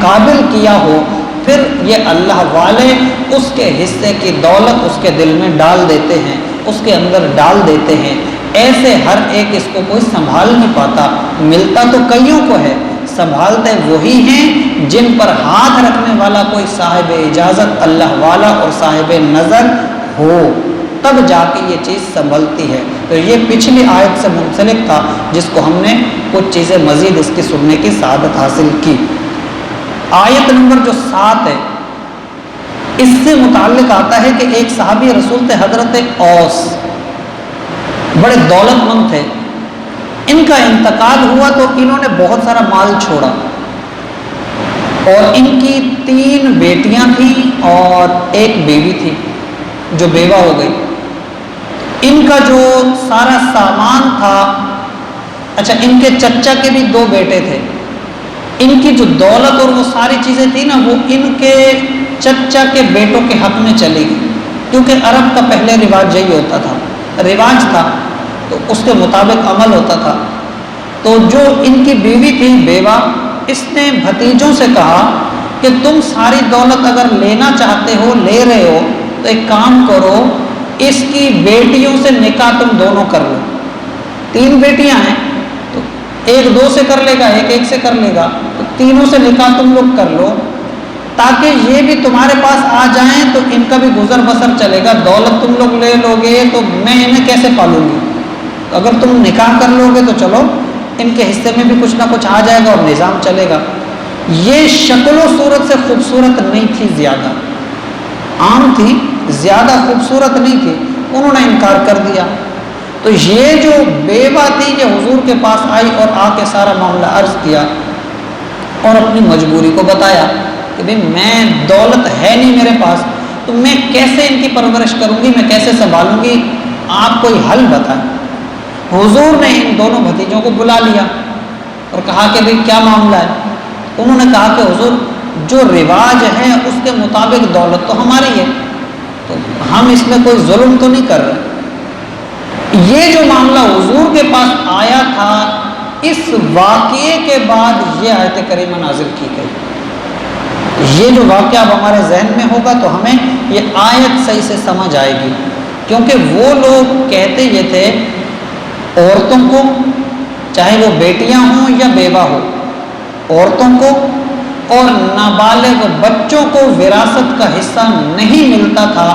قابل کیا ہو، پھر یہ اللہ والے اس کے حصے کی دولت اس کے دل میں ڈال دیتے ہیں، اس کے اندر ڈال دیتے ہیں۔ ایسے ہر ایک اس کو کوئی سنبھال نہیں پاتا، ملتا تو کئیوں کو ہے، سنبھالتے وہی ہیں جن پر ہاتھ رکھنے والا کوئی صاحب اجازت اللہ والا اور صاحب نظر ہو، تب جا کے یہ چیز سنبھلتی ہے۔ تو یہ پچھلی آیت سے منسلک تھا جس کو ہم نے کچھ چیزیں مزید اس کی سننے کی سعادت حاصل کی۔ آیت نمبر جو 7 ہے، اس سے متعلق آتا ہے کہ ایک صحابی رسول تھے حضرت اوس، بڑے دولت مند تھے، ان کا انتقال ہوا تو انہوں نے بہت سارا مال چھوڑا، اور ان کی 3 بیٹیاں تھیں اور ایک بیوی تھی جو بیوہ ہو گئی۔ ان کا جو سارا سامان تھا، اچھا ان کے چچا کے بھی 2 بیٹے تھے، ان کی جو دولت اور وہ ساری چیزیں تھیں نا، وہ ان کے چچا کے بیٹوں کے حق میں چلی گئی، کیونکہ عرب کا پہلے رواج یہی ہوتا تھا، رواج تھا تو اس کے مطابق عمل ہوتا تھا۔ تو جو ان کی بیوی تھی بیوہ، اس نے بھتیجوں سے کہا کہ تم ساری دولت اگر لینا چاہتے ہو، لے رہے ہو، تو ایک کام کرو، اس کی بیٹیوں سے نکاح تم دونوں کر لو۔ 3 بیٹیاں ہیں تو ایک 2 سے کر لے گا، ایک 1 سے کر لے گا، تو تینوں سے نکاح تم لوگ کر لو، تاکہ یہ بھی تمہارے پاس آ جائیں تو ان کا بھی گزر بسر چلے گا۔ دولت تم لوگ لے لو گے تو میں انہیں کیسے پالوں گی؟ اگر تم نکاح کر لو گے تو چلو ان کے حصے میں بھی کچھ نہ کچھ آ جائے گا اور نظام چلے گا۔ یہ شکل و صورت سے خوبصورت نہیں تھی، زیادہ عام تھی، زیادہ خوبصورت نہیں تھی، انہوں نے انکار کر دیا۔ تو یہ جو بیوہ تھی یہ حضور کے پاس آئی اور آ کے سارا معاملہ عرض کیا اور اپنی مجبوری کو بتایا کہ بھئی میں دولت ہے نہیں میرے پاس، تو میں کیسے ان کی پرورش کروں گی، میں کیسے سنبھالوں گی، آپ کوئی حل بتائیں۔ حضور نے ان دونوں بھتیجوں کو بلا لیا اور کہا کہ بھئی کیا معاملہ ہے؟ انہوں نے کہا کہ حضور جو رواج ہے اس کے مطابق دولت تو ہماری ہے، تو ہم اس میں کوئی ظلم تو نہیں کر رہے۔ یہ جو معاملہ حضور کے پاس آیا تھا، اس واقعے کے بعد یہ آیت کریمہ نازل کی گئی۔ یہ جو واقعہ اب ہمارے ذہن میں ہوگا تو ہمیں یہ آیت صحیح سے سمجھ آئے گی، کیونکہ وہ لوگ کہتے یہ تھے عورتوں کو، چاہے وہ بیٹیاں ہوں یا بیوہ ہو، عورتوں کو اور نابالغ بچوں کو وراثت کا حصہ نہیں ملتا تھا،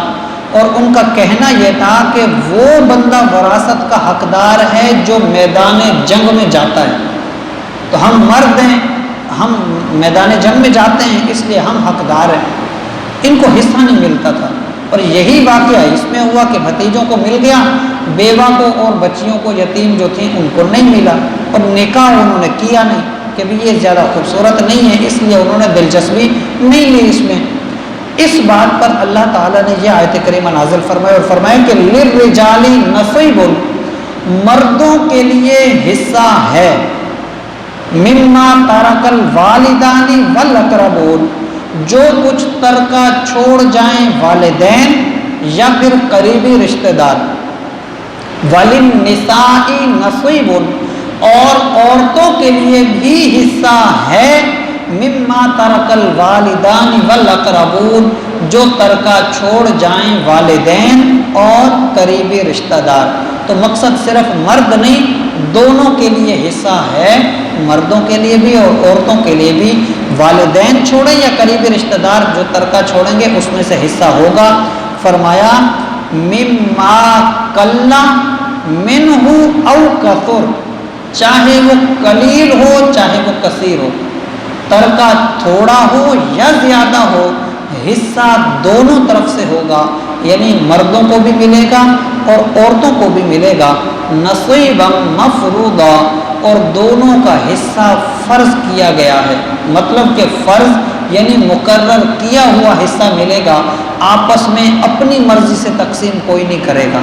اور ان کا کہنا یہ تھا کہ وہ بندہ وراثت کا حقدار ہے جو میدان جنگ میں جاتا ہے۔ تو ہم مرد ہیں، ہم میدان جنگ میں جاتے ہیں، اس لیے ہم حقدار ہیں، ان کو حصہ نہیں ملتا تھا۔ اور یہی واقعہ اس میں ہوا کہ بھتیجوں کو مل گیا، بیوہ کو اور بچیوں کو، یتیم جو تھیں ان کو نہیں ملا، اور نکاح انہوں نے کیا نہیں کہ بھی یہ زیادہ خوبصورت نہیں ہے، اس لیے انہوں نے دلچسپی نہیں لی اس میں۔ اس بات پر اللہ تعالیٰ نے یہ آیت کریمہ نازل فرمائی اور فرمایا کہ للرجال نصیب، مردوں کے لیے حصہ ہے، مما ترک الوالدان والاقربون، جو کچھ ترکہ چھوڑ جائیں والدین یا پھر قریبی رشتہ دار، وللنساء نصیب، اور عورتوں کے لیے بھی حصہ ہے، مما ترک الوالدان والاقربون، جو ترکہ چھوڑ جائیں والدین اور قریبی رشتہ دار۔ تو مقصد صرف مرد نہیں، دونوں کے لیے حصہ ہے، مردوں کے لیے بھی اور عورتوں کے لیے بھی۔ والدین چھوڑیں یا قریبی رشتہ دار جو ترکہ چھوڑیں گے اس میں سے حصہ ہوگا۔ فرمایا مما قل منہ او کثر، چاہے وہ قلیل ہو چاہے وہ کثیر ہو، ترکہ تھوڑا ہو یا زیادہ ہو، حصہ دونوں طرف سے ہوگا، یعنی مردوں کو بھی ملے گا اور عورتوں کو بھی ملے گا، نصیبا مفروضا، اور دونوں کا حصہ فرض کیا گیا ہے، مطلب کہ فرض یعنی مقرر کیا ہوا حصہ ملے گا، آپس میں اپنی مرضی سے تقسیم کوئی نہیں کرے گا۔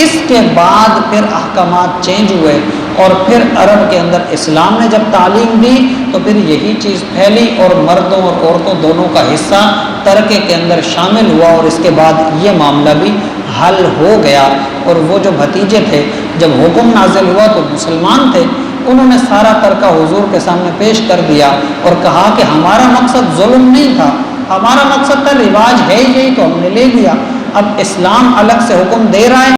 اس کے بعد پھر احکامات چینج ہوئے، اور پھر عرب کے اندر اسلام نے جب تعلیم دی تو پھر یہی چیز پھیلی اور مردوں اور عورتوں دونوں کا حصہ ترکے کے اندر شامل ہوا، اور اس کے بعد یہ معاملہ بھی حل ہو گیا۔ اور وہ جو بھتیجے تھے جب حکم نازل ہوا تو مسلمان تھے، انہوں نے سارا ترکہ حضور کے سامنے پیش کر دیا اور کہا کہ ہمارا مقصد ظلم نہیں تھا، ہمارا مقصد تھا رواج ہے یہی تو ہم نے لے لیا، اب اسلام الگ سے حکم دے رہا ہے